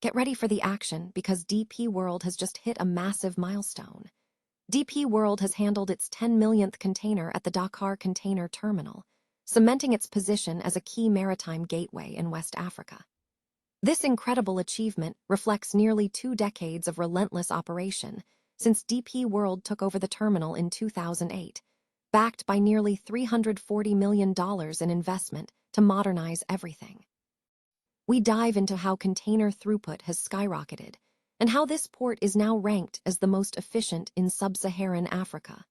Get ready for the action because DP World has just hit a massive milestone. DP World has handled its 10 millionth container at the Dakar Container Terminal, cementing its position as a key maritime gateway in West Africa. This incredible achievement reflects nearly 2 decades of relentless operation since DP World took over the terminal in 2008, backed by nearly $340 million in investment to modernize everything. We dive into how container throughput has skyrocketed and how this port is now ranked as the most efficient in sub-Saharan Africa.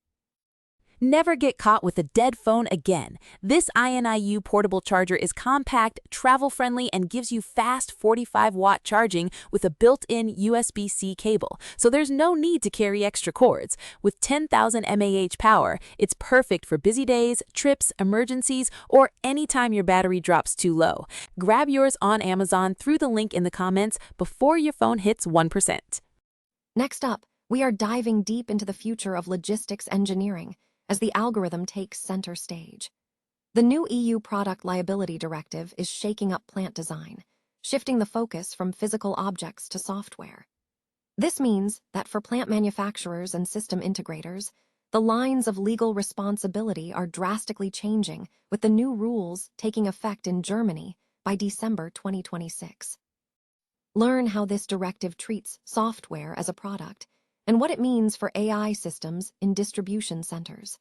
Never get caught with a dead phone again. This INIU portable charger is compact, travel-friendly, and gives you fast 45-watt charging with a built-in USB-C cable, so there's no need to carry extra cords. With 10,000 mAh power, it's perfect for busy days, trips, emergencies, or anytime your battery drops too low. Grab yours on Amazon through the link in the comments before your phone hits 1%. Next up, we are diving deep into the future of logistics engineering as the algorithm takes center stage. The new EU Product Liability Directive is shaking up plant design, shifting the focus from physical objects to software. This means that for plant manufacturers and system integrators, the lines of legal responsibility are drastically changing, with the new rules taking effect in Germany by December 2026. Learn how this directive treats software as a product and what it means for AI systems in distribution centers.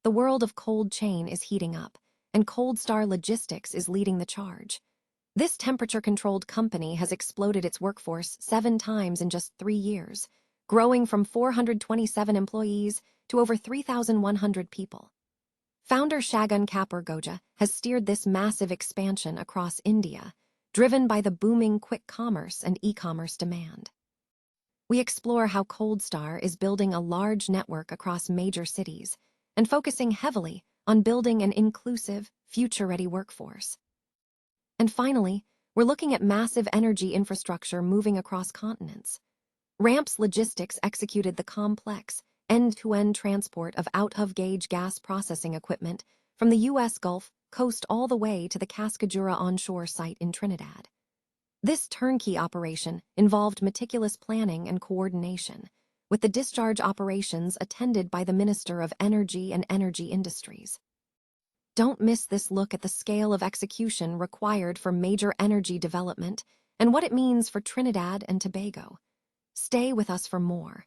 The world of cold chain is heating up, and ColdStar Logistics is leading the charge. This temperature-controlled company has exploded its workforce 7 times in just 3 years, growing from 427 employees to over 3,100 people. Founder Shagun Kapur Goja has steered this massive expansion across India, driven by the booming quick commerce and e-commerce demand. We explore how ColdStar is building a large network across major cities and focusing heavily on building an inclusive, future-ready workforce. And finally, we're looking at massive energy infrastructure moving across continents. Ramps Logistics executed the complex, end-to-end transport of out-of-gauge gas processing equipment from the U.S. Gulf Coast all the way to the Cascajura onshore site in Trinidad. This turnkey operation involved meticulous planning and coordination, with the discharge operations attended by the Minister of Energy and Energy Industries. Don't miss this look at the scale of execution required for major energy development and what it means for Trinidad and Tobago. Stay with us for more.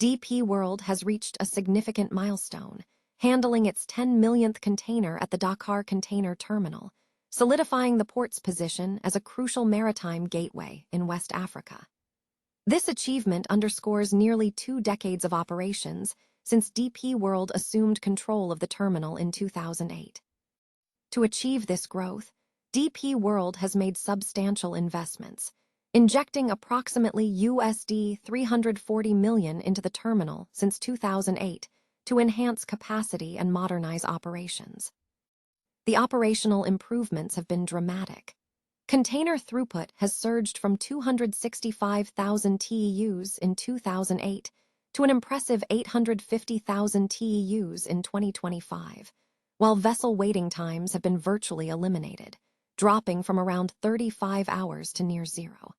DP World has reached a significant milestone, handling its 10 millionth container at the Dakar Container Terminal, solidifying the port's position as a crucial maritime gateway in West Africa. This achievement underscores nearly 2 decades of operations since DP World assumed control of the terminal in 2008. To achieve this growth, DP World has made substantial investments, injecting approximately USD 340 million into the terminal since 2008 to enhance capacity and modernize operations. The operational improvements have been dramatic. Container throughput has surged from 265,000 TEUs in 2008 to an impressive 850,000 TEUs in 2025, while vessel waiting times have been virtually eliminated, dropping from around 35 hours to near zero.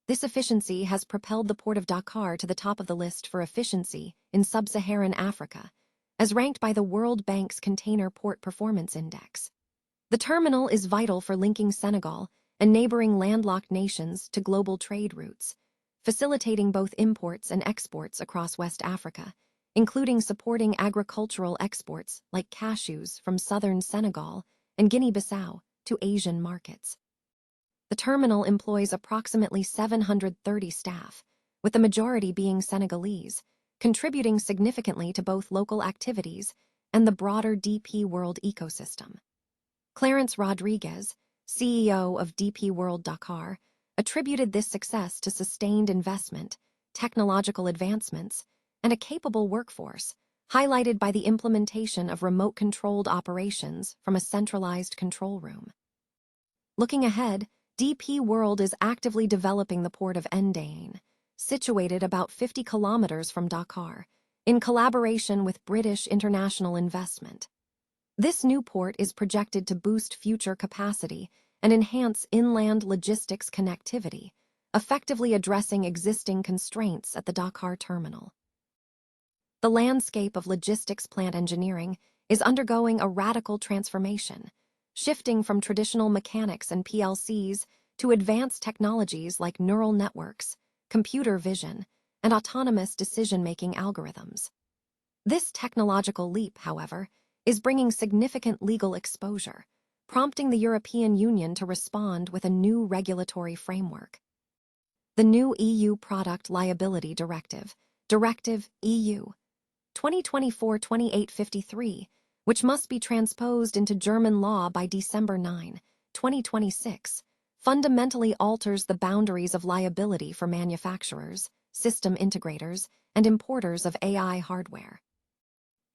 This efficiency has propelled the Port of Dakar to the top of the list for efficiency in sub-Saharan Africa, as ranked by the World Bank's Container Port Performance Index. The terminal is vital for linking Senegal and neighboring landlocked nations to global trade routes, facilitating both imports and exports across West Africa, including supporting agricultural exports like cashews from southern Senegal and Guinea-Bissau to Asian markets. The terminal employs approximately 730 staff, with the majority being Senegalese, contributing significantly to both local activities and the broader DP World ecosystem. Clarence Rodriguez, CEO of DP World Dakar, attributed this success to sustained investment, technological advancements, and a capable workforce, highlighted by the implementation of remote-controlled operations from a centralized control room. Looking ahead, DP World is actively developing the port of Ndane, situated about 50 kilometers from Dakar, in collaboration with British international investment. This new port is projected to boost future capacity and enhance inland logistics connectivity, effectively addressing existing constraints at the Dakar terminal. The landscape of logistics plant engineering is undergoing a radical transformation, shifting from traditional mechanics and PLCs to advanced technologies like neural networks, computer vision, and autonomous decision-making algorithms. This technological leap, however, is bringing significant legal exposure, prompting the European Union to respond with a new regulatory framework. The new EU Product Liability Directive, Directive EU 2024-2853, which must be transposed into German law by December 9, 2026, fundamentally alters the boundaries of liability for manufacturers, system integrators, and importers of AI hardware.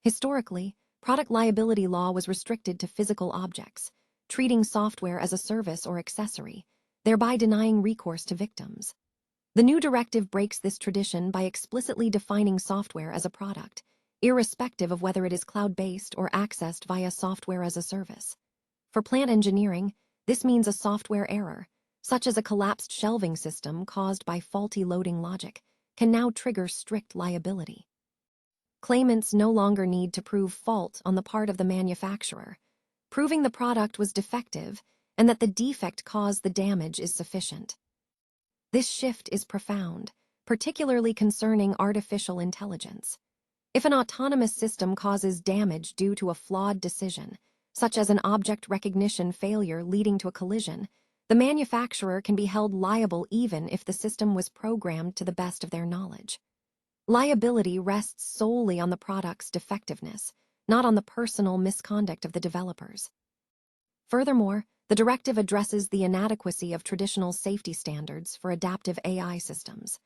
Historically, product liability law was restricted to physical objects, treating software as a service or accessory, thereby denying recourse to victims. The new directive breaks this tradition by explicitly defining software as a product, irrespective of whether it is cloud-based or accessed via software as a service. For plant engineering, this means a software error, such as a collapsed shelving system caused by faulty loading logic, can now trigger strict liability. Claimants no longer need to prove fault on the part of the manufacturer. Proving the product was defective and that the defect caused the damage is sufficient. This shift is profound, particularly concerning artificial intelligence. If an autonomous system causes damage due to a flawed decision, such as an object recognition failure leading to a collision, the manufacturer can be held liable even if the system was programmed to the best of their knowledge. Liability rests solely on the product's defectiveness, not on the personal misconduct of the developers. Furthermore, the directive addresses the inadequacy of traditional safety standards for adaptive AI systems.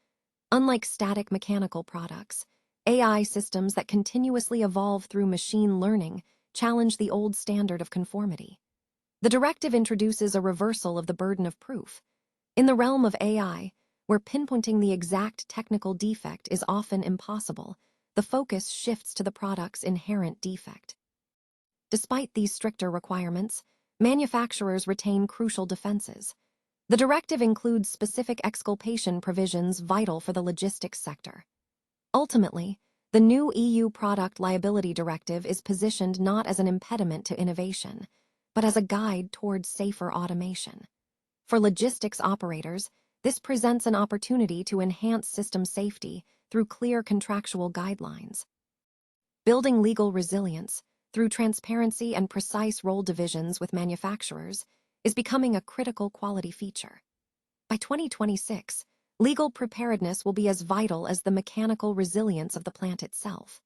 Unlike static mechanical products, AI systems that continuously evolve through machine learning challenge the old standard of conformity. The directive introduces a reversal of the burden of proof. In the realm of AI, where pinpointing the exact technical defect is often impossible, the focus shifts to the product's inherent defect. Despite these stricter requirements, manufacturers retain crucial defenses. The directive includes specific exculpation provisions vital for the logistics sector. Ultimately, the new EU Product Liability Directive is positioned not as an impediment to innovation, but as a guide towards safer automation. For logistics operators, this presents an opportunity to enhance system safety through clear contractual guidelines. Building legal resilience through transparency and precise role divisions with manufacturers is becoming a critical quality feature. By 2026, legal preparedness will be as vital as the mechanical resilience of the plant itself.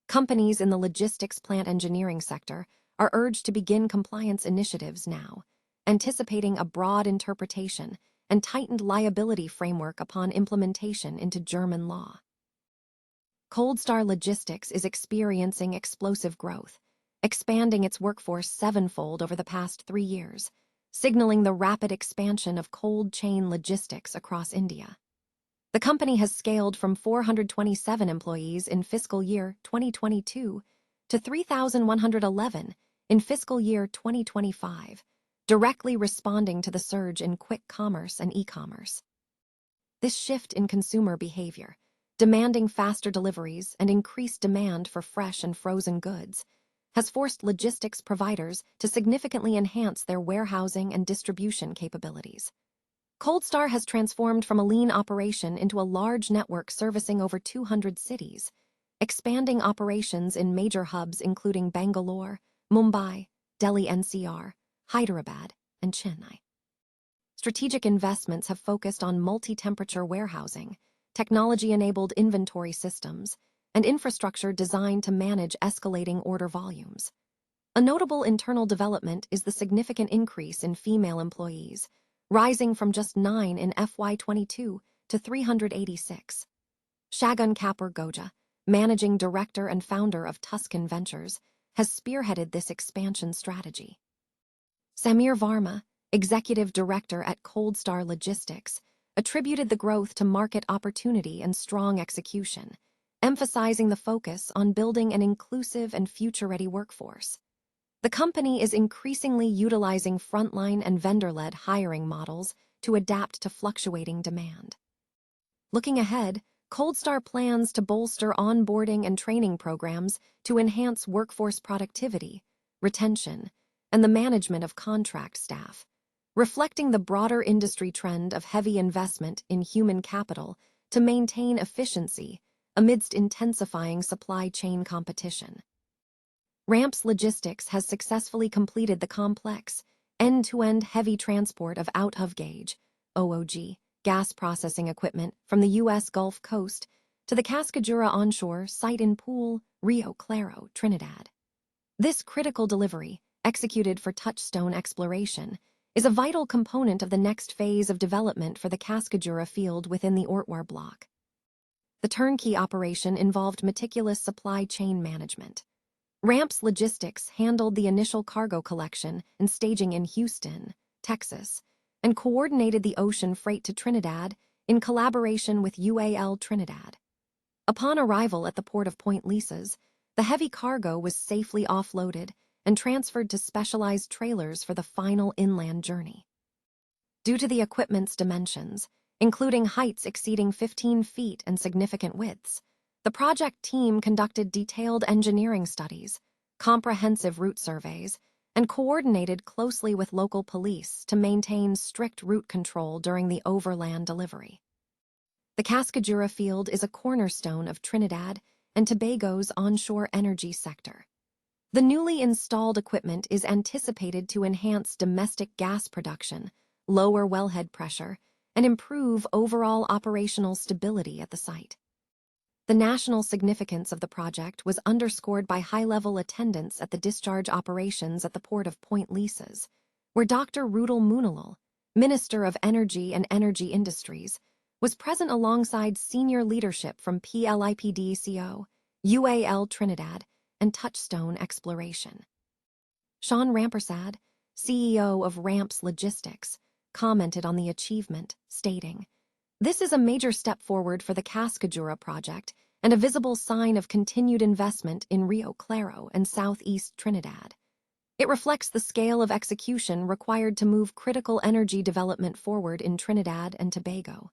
Companies in the logistics plant engineering sector are urged to begin compliance initiatives now, anticipating a broad interpretation and tightened liability framework upon implementation into German law. ColdStar Logistics is experiencing explosive growth, expanding its workforce sevenfold over the past 3 years, signaling the rapid expansion of cold chain logistics across India. The company has scaled from 427 employees in fiscal year 2022 to 3,111 in fiscal year 2025, directly responding to the surge in quick commerce and e-commerce. This shift in consumer behavior, demanding faster deliveries and increased demand for fresh and frozen goods, has forced logistics providers to significantly enhance their warehousing and distribution capabilities. ColdStar has transformed from a lean operation into a large network servicing over 200 cities, expanding operations in major hubs including Bangalore, Mumbai, Delhi NCR, Hyderabad, and Chennai. Strategic investments have focused on multi-temperature warehousing, technology-enabled inventory systems, and infrastructure designed to manage escalating order volumes. A notable internal development is the significant increase in female employees, rising from just 9 in FY22 to 386. Shagun Kapur Goja, managing director and founder of Tuscan Ventures, has spearheaded this expansion strategy. Samir Varma, executive director at ColdStar Logistics, attributed the growth to market opportunity and strong execution, emphasizing the focus on building an inclusive and future-ready workforce. The company is increasingly utilizing frontline and vendor-led hiring models to adapt to fluctuating demand. Looking ahead, ColdStar plans to bolster onboarding and training programs to enhance workforce productivity, retention, and the management of contract staff, reflecting the broader industry trend of heavy investment in human capital to maintain efficiency amidst intensifying supply chain competition. Ramps Logistics has successfully completed the complex, end-to-end heavy transport of out-of-gauge (OOG) gas processing equipment from the U.S. Gulf Coast to the Cascajura onshore site in Poole, Rio Claro, Trinidad. This critical delivery, executed for touchstone exploration, is a vital component of the next phase of development for the Cascajura field within the Ortwar block. The turnkey operation involved meticulous supply chain management. Ramps Logistics handled the initial cargo collection and staging in Houston, Texas, and coordinated the ocean freight to Trinidad in collaboration with UAL Trinidad. Upon arrival at the port of Point Lisas, the heavy cargo was safely offloaded and transferred to specialized trailers for the final inland journey. Due to the equipment's dimensions, including heights exceeding 15 feet and significant widths, the project team conducted detailed engineering studies, comprehensive route surveys, and coordinated closely with local police to maintain strict route control during the overland delivery. The Cascajura field is a cornerstone of Trinidad and Tobago's onshore energy sector. The newly installed equipment is anticipated to enhance domestic gas production, lower wellhead pressure, and improve overall operational stability at the site. The national significance of the project was underscored by high-level attendance at the discharge operations at the port of Point Lisas, where Dr. Rudel Munalal, Minister of Energy and Energy Industries, was present alongside senior leadership from PLIPDCO, UAL Trinidad, and Touchstone Exploration. Sean Rampersad, CEO of Ramps Logistics, commented on the achievement, stating, "This is a major step forward for the Cascajura project and a visible sign of continued investment in Rio Claro and southeast Trinidad. It reflects the scale of execution required to move critical energy development forward in Trinidad and Tobago."